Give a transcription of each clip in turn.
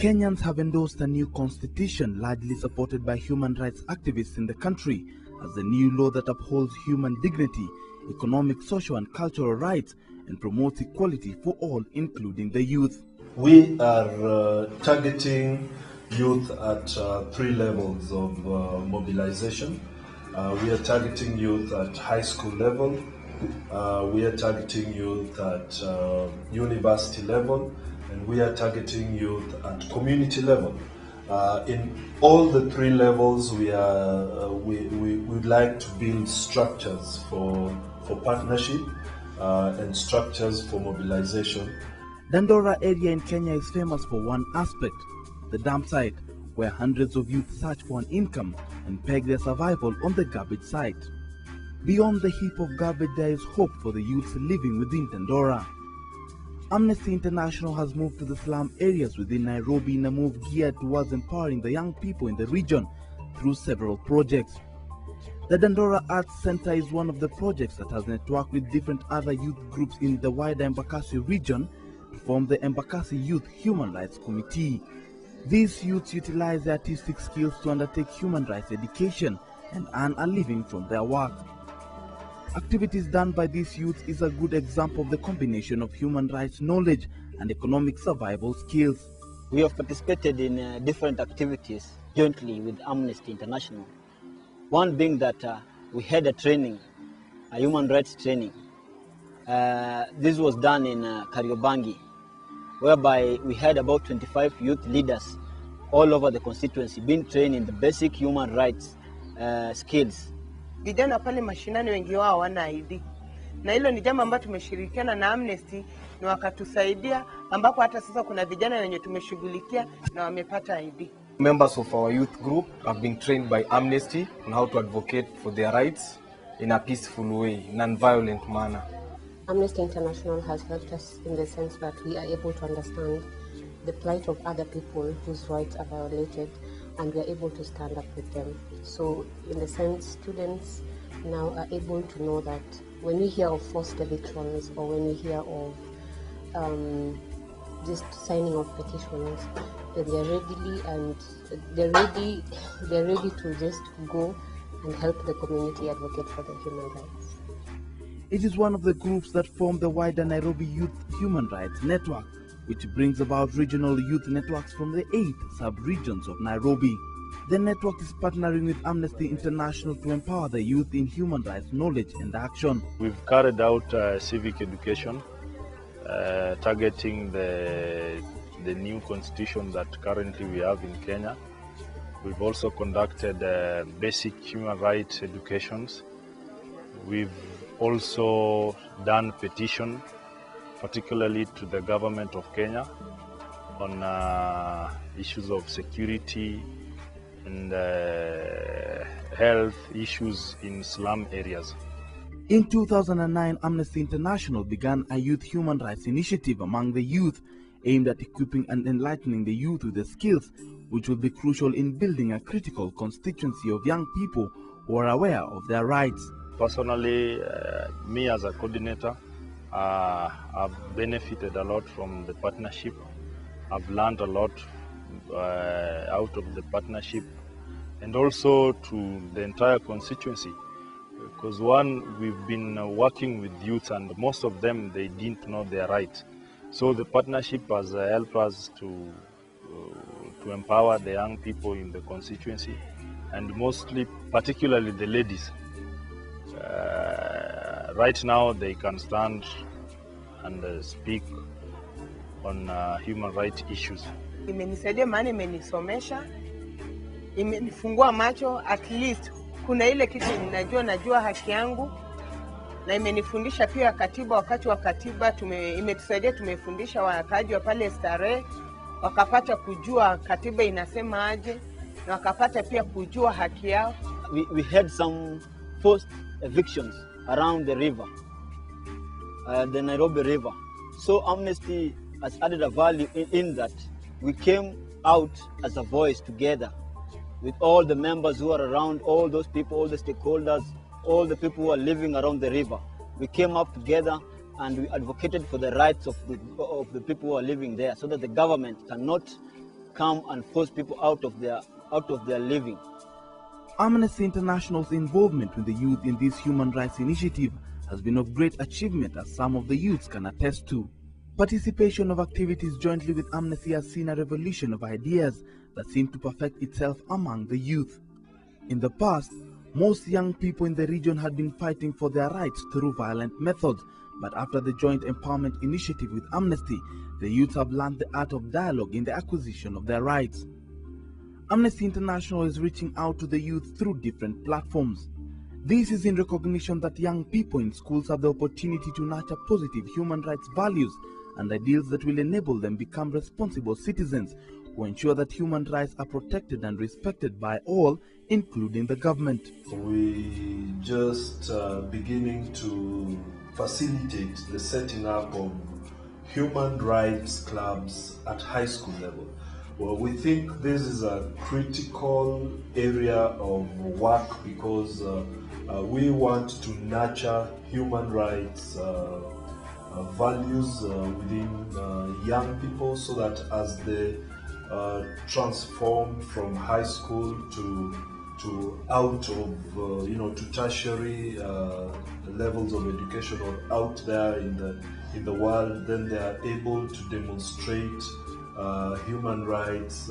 Kenyans have endorsed a new constitution largely supported by human rights activists in the country as a new law that upholds human dignity, economic, social and cultural rights and promotes equality for all, including the youth. We are targeting youth at 3 levels of mobilization. We are targeting youth at high school level. We are targeting youth at university level, and we are targeting youth at community level. In all the 3 levels, we would like to build structures for partnership and structures for mobilization. Dandora area in Kenya is famous for one aspect, the dump site, where hundreds of youth search for an income and peg their survival on the garbage site. Beyond the heap of garbage, there is hope for the youths living within Dandora. Amnesty International has moved to the slum areas within Nairobi in a move geared towards empowering the young people in the region through several projects. The Dandora Arts Center is one of the projects that has networked with different other youth groups in the wider Embakasi region to form the Embakasi Youth Human Rights Committee. These youths utilize their artistic skills to undertake human rights education and earn a living from their work. Activities done by these youths is a good example of the combination of human rights knowledge and economic survival skills. We have participated in different activities jointly with Amnesty International. One being that we had a training, a human rights training. This was done in Kariobangi, whereby we had about 25 youth leaders all over the constituency being trained in the basic human rights skills. Vijana pale mashinani wengi wao wana ID. Na hilo ni jambo ambalo tumeshirikiana na Amnesty na wakatusaidia, ambapo hata sasa kuna vijana wenye tumeshughulikia na wamepata ID. Members of our youth group have been trained by Amnesty on how to advocate for their rights in a peaceful way, non-violent manner. Amnesty International has helped us in the sense that we are able to understand the plight of other people whose rights are violated, and we are able to stand up with them. So in the sense, students now are able to know that when we hear of forced evictions or when we hear of just signing of petitions, that they're ready to just go and help the community advocate for their human rights. It is one of the groups that form the wider Nairobi Youth Human Rights Network, which brings about regional youth networks from the 8 sub-regions of Nairobi. The network is partnering with Amnesty International to empower the youth in human rights knowledge and action. We've carried out civic education, targeting the new constitution that currently we have in Kenya. We've also conducted basic human rights educations. We've also done petition, particularly to the government of Kenya, on issues of security and health issues in slum areas. In 2009, Amnesty International began a youth human rights initiative among the youth aimed at equipping and enlightening the youth with the skills which will be crucial in building a critical constituency of young people who are aware of their rights. Personally, me as a coordinator, I've benefited a lot from the partnership. I've learned a lot out of the partnership, and also to the entire constituency. Because one, we've been working with youth, and most of them, they didn't know their rights. So the partnership has helped us to empower the young people in the constituency, and mostly, particularly the ladies. Right now, they can stand and speak on human rights issues. Imenisaidia maana imenisomesha, imenifungua macho, at least kuna ile kitu najua haki yangu, na imenifundisha pia katiba. Wakati wa katiba imetusaidia, tumefundisha wakaaji wa pale Starehe wakapata kujua katiba inasema aje, na wakapata pia kujua haki yao. We had some forced evictions around the river, the Nairobi River. So Amnesty has added a value in that we came out as a voice together with all the members who are around, all those people, all the stakeholders, all the people who are living around the river. We came up together and we advocated for the rights of the people who are living there, so that the government cannot come and force people out of their living. Amnesty International's involvement with the youth in this human rights initiative has been of great achievement, as some of the youths can attest to. Participation of activities jointly with Amnesty has seen a revolution of ideas that seem to perfect itself among the youth. In the past, most young people in the region had been fighting for their rights through violent methods, but after the joint empowerment initiative with Amnesty, the youth have learned the art of dialogue in the acquisition of their rights. Amnesty International is reaching out to the youth through different platforms. This is in recognition that young people in schools have the opportunity to nurture positive human rights values and ideals that will enable them become responsible citizens who ensure that human rights are protected and respected by all, including the government. We just beginning to facilitate the setting up of human rights clubs at high school level. Well, we think this is a critical area of work because we want to nurture human rights values within young people, so that as they transform from high school to out of to tertiary levels of education, or out there in the world, then they are able to demonstrate human rights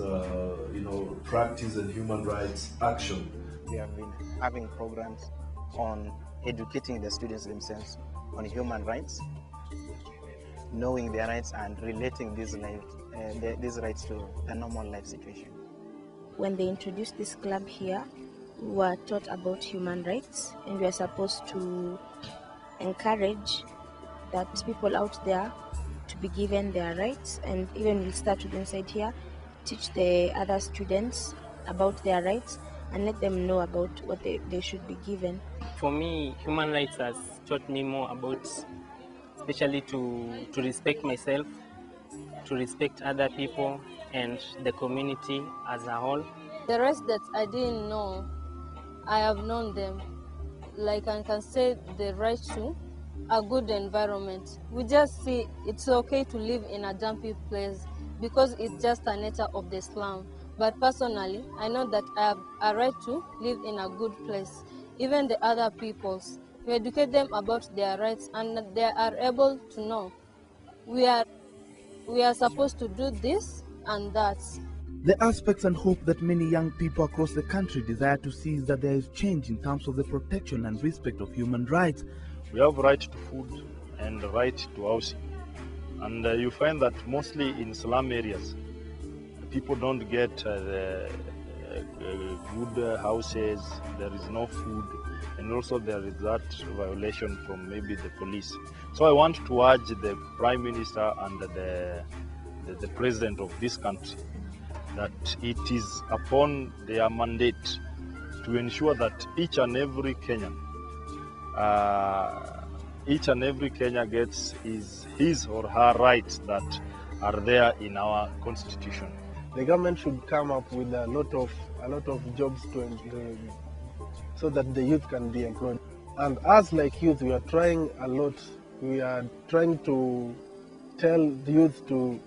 practice and human rights action. We have been having programs on educating the students themselves on human rights, knowing their rights and relating these rights to a normal life situation. When they introduced this club here, we were taught about human rights, and we are supposed to encourage that people out there to be given their rights, and even we'll start with inside here, teach the other students about their rights and let them know about what they should be given. For me, human rights has taught me more about, especially to respect myself, to respect other people and the community as a whole. The rest that I didn't know, I have known them. Like I can say the right to a good environment. We just see it's okay to live in a dumpy place because it's just a nature of the slum. But personally, I know that I have a right to live in a good place. Even the other peoples, we educate them about their rights and they are able to know we are supposed to do this and that. The aspects and hope that many young people across the country desire to see is that there is change in terms of the protection and respect of human rights. We have right to food and right to housing. And you find that mostly in slum areas, people don't get the good houses, there is no food, and also there is that violation from maybe the police. So I want to urge the Prime Minister and the President of this country that it is upon their mandate to ensure that each and every Kenyan gets his or her rights that are there in our constitution. The government should come up with a lot of jobs so that the youth can be employed. And us like youth, we are trying a lot. We are trying to tell the youth to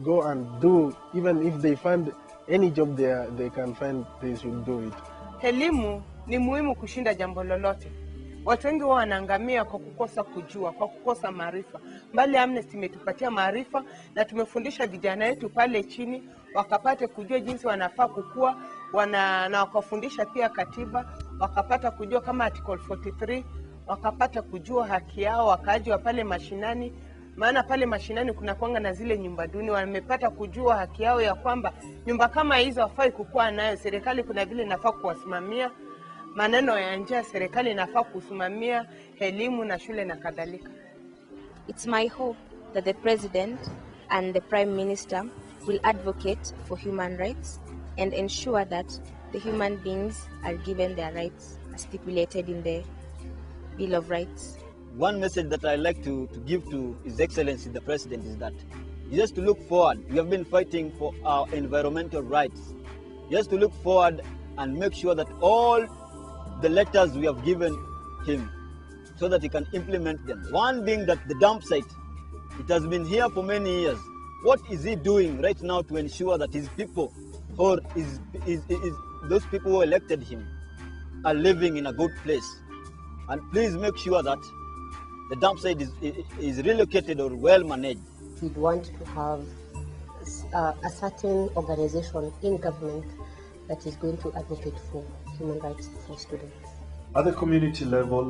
go and do, even if they find any job there they can find, they should do it. Elimu ni muhimu kushinda jambo lolote. Watu wengi wanaangamia kwa kukosa kujua, kwa kukosa maarifa. Mbali Amnesty imetupatia maarifa na tumefundisha vijana wetu pale chini wakapate kujua jinsi wanafaa kukua, na wakafundisha pia katiba, wakapata kujua kama article 43, wakapata kujua haki yao, wakaajwa pale mashinani. Maana pale mashinani kuna kuanga na zile nyumba duni, wamepata kujua haki yao ya kwamba nyumba kama hizo hafai kukua nayo. Serikali kuna vile inafaa kuwasimamia, maneno ya njia serikali inafaa kusimamia elimu na shule na kadhalika. It's my hope that the President and the Prime Minister will advocate for human rights and ensure that the human beings are given their rights as stipulated in the Bill of Rights. One message that I like to give to His Excellency the President is that he has to look forward. We have been fighting for our environmental rights. He has to look forward and make sure that all the letters we have given him, so that he can implement them. One being that the dump site, it has been here for many years. what is he doing right now to ensure that his people, or those people who elected him, are living in a good place? And please make sure that the dump site is relocated or well managed. We'd want to have a certain organization in government that is going to advocate for human rights for students. At the community level,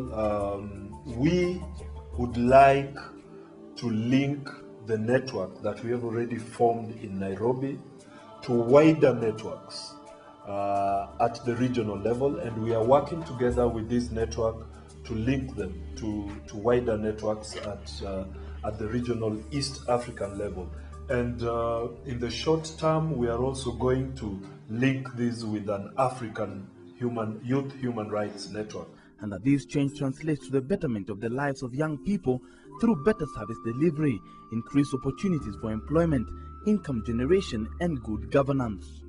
we would like to link the network that we have already formed in Nairobi to wider networks at the regional level, and we are working together with this network to link them to wider networks at the regional East African level. And in the short term, we are also going to link this with an African youth human rights network. And that this change translates to the betterment of the lives of young people through better service delivery, increased opportunities for employment, income generation, and good governance.